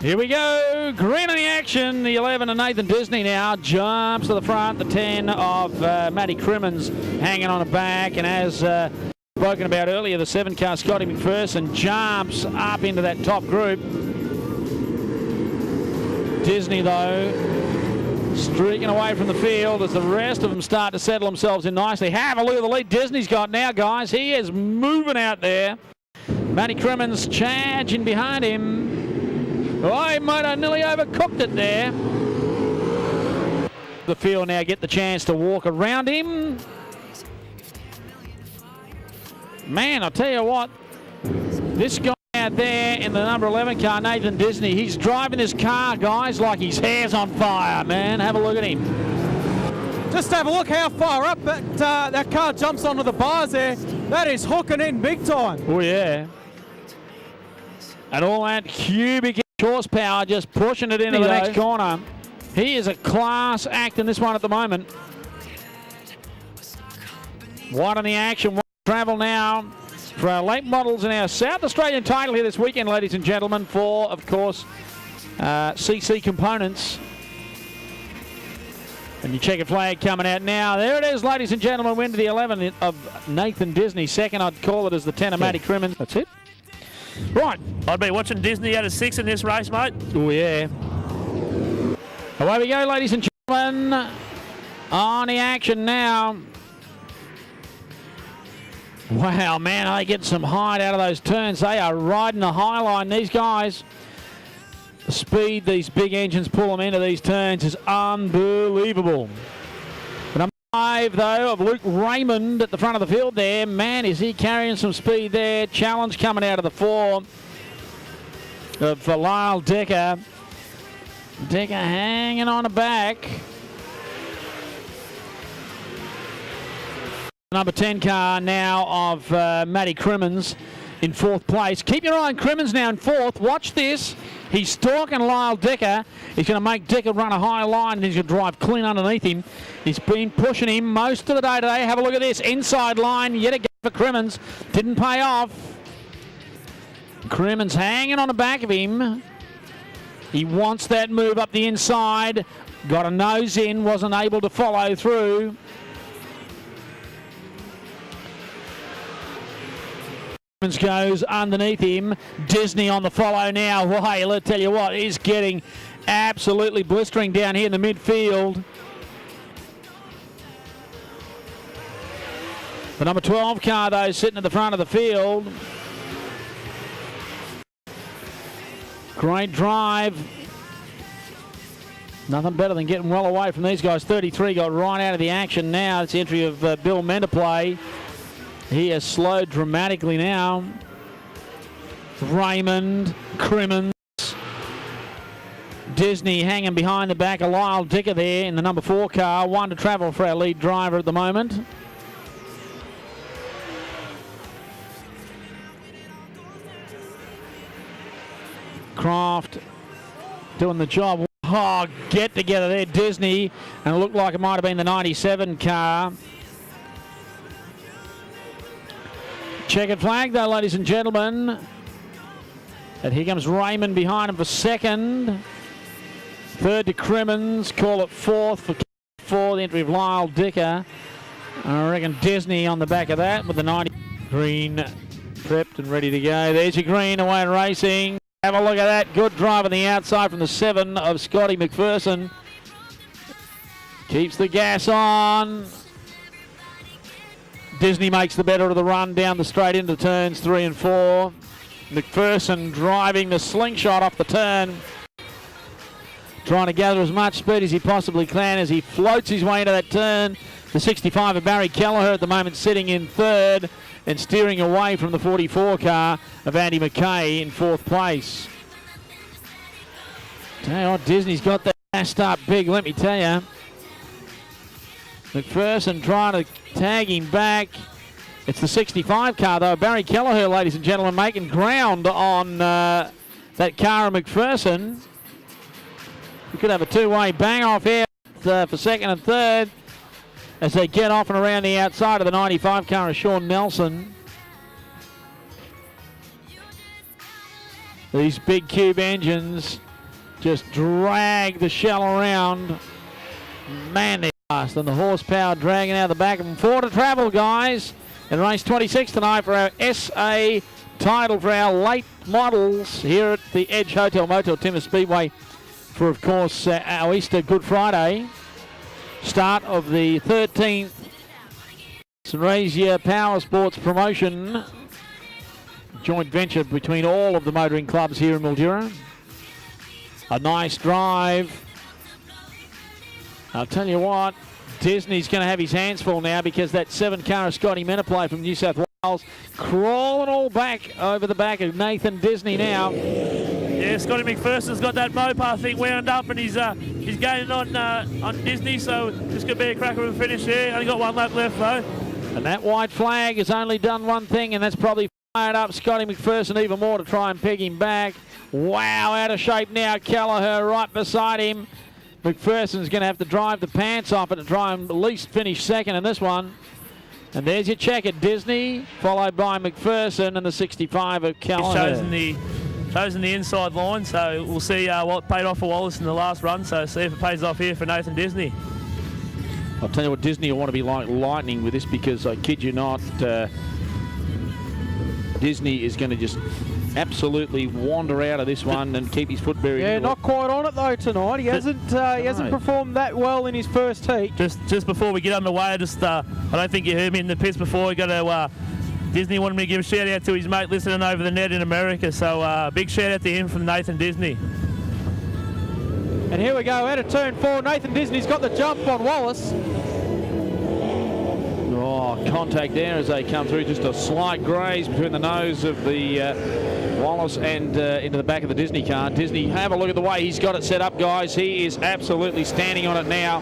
Here we go, green in the action. The 11 of Nathan Disney now jumps to the front. The 10 of Matty Crimmins hanging on the back. And as spoken about earlier, the 7 car Scotty McPherson jumps up into that top group. Disney, though, streaking away from the field as the rest of them start to settle themselves in nicely. Have a look at the lead Disney's got now, guys. He is moving out there. Matty Crimmins charging behind him. Oh, he might have nearly overcooked it there. The field now get the chance to walk around him. Man, I'll tell you what, this guy out there in the number 11 car, Nathan Disney, he's driving this car, guys, like his hair's on fire, man. Have a look at him. Just have a look how far up that car jumps onto the bars there. That is hooking in big time. Oh, yeah. And all that cubic horsepower just pushing it into the next corner. He is a class act in this one at the moment. Wide on the action, wide travel now for our late models in our South Australian title here this weekend, ladies and gentlemen, for, of course, CC Components. And your checkered flag coming out now. There it is, ladies and gentlemen. Win to the 11 of Nathan Disney. Second, I'd call it as the 10 of Matty Crimmins. That's it. Right. I'd be watching Disney out of 6 in this race, mate. Oh, yeah. Away we go, ladies and gentlemen. On the action now. Wow, man, they get some height out of those turns. They are riding the high line, these guys. The speed these big engines pull them into these turns is unbelievable. Number 5, though, of Luke Raymond at the front of the field there. Man, is he carrying some speed there. Challenge coming out of the 4 of Lyle Decker. Decker hanging on the back. Number 10 car now of Matty Crimmins in 4th place. Keep your eye on Crimmins now in 4th. Watch this. He's stalking Lyle Decker. He's going to make Decker run a high line and he's going to drive clean underneath him. He's been pushing him most of the day today. Have a look at this. Inside line yet again for Crimmins. Didn't pay off. Crimmins hanging on the back of him. He wants that move up the inside. Got a nose in. Wasn't able to follow through. Goes underneath him. Disney on the follow now. Why, let's tell you what, he's getting absolutely blistering down here in the midfield. The number 12 car, though, sitting at the front of the field. Great drive. Nothing better than getting well away from these guys. 33 got right out of the action now. It's the entry of Bill Menderplay. He has slowed dramatically now. Raymond, Crimmins, Disney hanging behind the back of Lyle Decker there in the number 4 car. 1 to travel for our lead driver at the moment. Croft doing the job. Oh, get together there, Disney. And it looked like it might have been the 97 car. Checkered flag, though, ladies and gentlemen. And here comes Raymond behind him for 2nd. 3rd to Crimmins. Call it 4th for the entry of Lyle Decker. I reckon Disney on the back of that with the 90. Green prepped and ready to go. There's your green away and racing. Have a look at that. Good drive on the outside from the 7 of Scotty McPherson. Keeps the gas on. Disney makes the better of the run down the straight into turns 3 and 4. McPherson driving the slingshot off the turn. Trying to gather as much speed as he possibly can as he floats his way into that turn. The 65 of Barry Kelleher at the moment sitting in 3rd and steering away from the 44 car of Andy McKay in 4th place. Tell you what, Disney's got that gassed up big, let me tell you. McPherson trying to tag him back. It's the 65 car, though. Barry Kelleher, ladies and gentlemen, making ground on that car of McPherson. We could have a 2-way bang-off here for 2nd and 3rd as they get off and around the outside of the 95 car of Sean Nelson. These big cube engines just drag the shell around. Man, they're fast. And the horsepower dragging out the back of them. 4 to travel, guys. In race 26 tonight for our SA title for our late models here at the Edge Hotel Motel Timmis Speedway for, of course, our Easter Good Friday. Start of the 13th Sunraysia Power Sports promotion. Joint venture between all of the motoring clubs here in Mildura. A nice drive. I'll tell you what, Disney's going to have his hands full now because that 7-car of Scotty Menneplay from New South Wales crawling all back over the back of Nathan Disney now. Yeah, Scotty McPherson's got that Mopar thing wound up and he's gaining on Disney, so this could be a cracker of a finish here. Only got 1 lap left though. And that white flag has only done one thing, and that's probably fired up Scotty McPherson even more to try and peg him back. Wow, out of shape now. Kelleher right beside him. McPherson's going to have to drive the pants off it to try and at least finish second in this one. And there's your check at Disney, followed by McPherson and the 65 of Kelleher. He's chosen the inside line, so we'll see what paid off for Wallace in the last run. So see if it pays off here for Nathan Disney. I'll tell you what, Disney will want to be like lightning with this because I kid you not, Disney is going to just absolutely wander out of this one and keep his foot buried. Yeah, not quite on it though tonight. He hasn't performed that well in his first heat. Just before we get underway, I don't think you heard me in the pits before. We got to Disney wanted me to give a shout out to his mate listening over the net in America. So big shout out to him from Nathan Disney. And here we go, out of turn 4. Nathan Disney's got the jump on Wallace. Oh, contact there as they come through. Just a slight graze between the nose of the Wallace and into the back of the Disney car. Disney, have a look at the way he's got it set up, guys. He is absolutely standing on it now.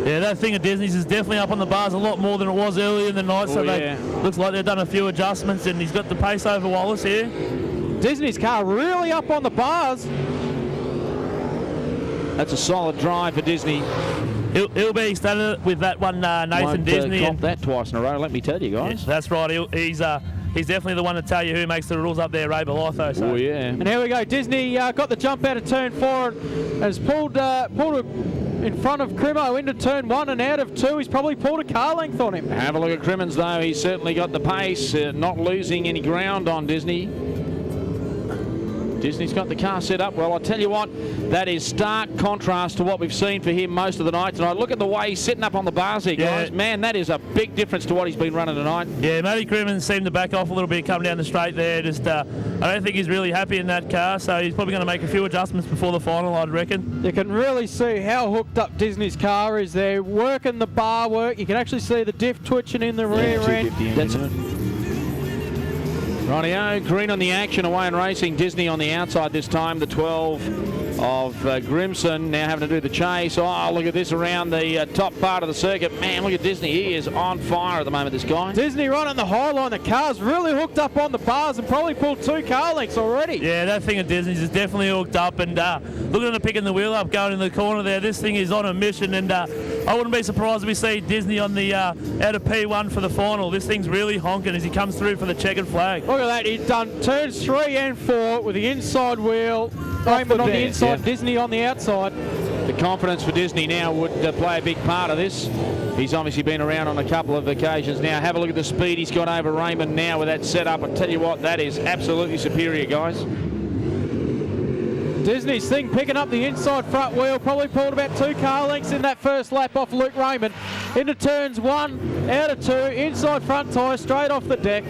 Yeah, that thing of Disney's is definitely up on the bars a lot more than it was earlier in the night. So looks like they've done a few adjustments, and he's got the pace over Wallace here. Disney's car really up on the bars. That's a solid drive for Disney. He'll be started with that one, Nathan Disney. Won't that twice in a row, let me tell you guys. Yeah, that's right. He's definitely the one to tell you who makes the rules up there, Ray Belotho. So. Oh yeah. And here we go. Disney got the jump out of turn 4 and has pulled in front of Crimo into turn 1 and out of 2. He's probably pulled a car length on him. Have a look at Crimmins though. He's certainly got the pace, not losing any ground on Disney. Disney's got the car set up well. I'll tell you what, that is stark contrast to what we've seen for him most of the night tonight. Look at the way he's sitting up on the bars here, guys. Yeah. Man, that is a big difference to what he's been running tonight. Yeah, Matty Crimmins seemed to back off a little bit coming down the straight there. I don't think he's really happy in that car, so he's probably going to make a few adjustments before the final, I'd reckon. You can really see how hooked up Disney's car is there, working the bar work. You can actually see the diff twitching in the rear end. That's it. Rightio, green on the action, away and racing. Disney on the outside this time. The 12 of Grimson now having to do the chase. Oh, look at this around the top part of the circuit. Man, look at Disney. He is on fire at the moment, this guy. Disney right on the high line. The car's really hooked up on the bars and probably pulled 2 car lengths already. Yeah, that thing of Disney's is definitely hooked up. And looking at the picking the wheel up going in the corner there, this thing is on a mission. And I wouldn't be surprised if we see Disney on the out of P1 for the final. This thing's really honking as he comes through for the checkered flag. Look at that. He's done turns 3 and 4 with the inside wheel. Raymond on the inside, Disney on the outside. The confidence for Disney now would play a big part of this. He's obviously been around on a couple of occasions now. Have a look at the speed he's got over Raymond now with that setup. I tell you what, that is absolutely superior, guys. Disney's thing picking up the inside front wheel, probably pulled about 2 car lengths in that first lap off Luke Raymond. Into turns 1, out of 2, inside front tyre, straight off the deck.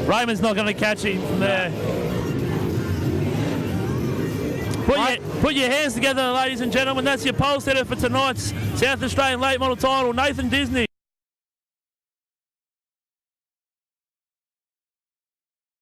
Raymond's not going to catch him from there. Put your hands together, ladies and gentlemen. That's your pole setter for tonight's South Australian late model title, Nathan Disney.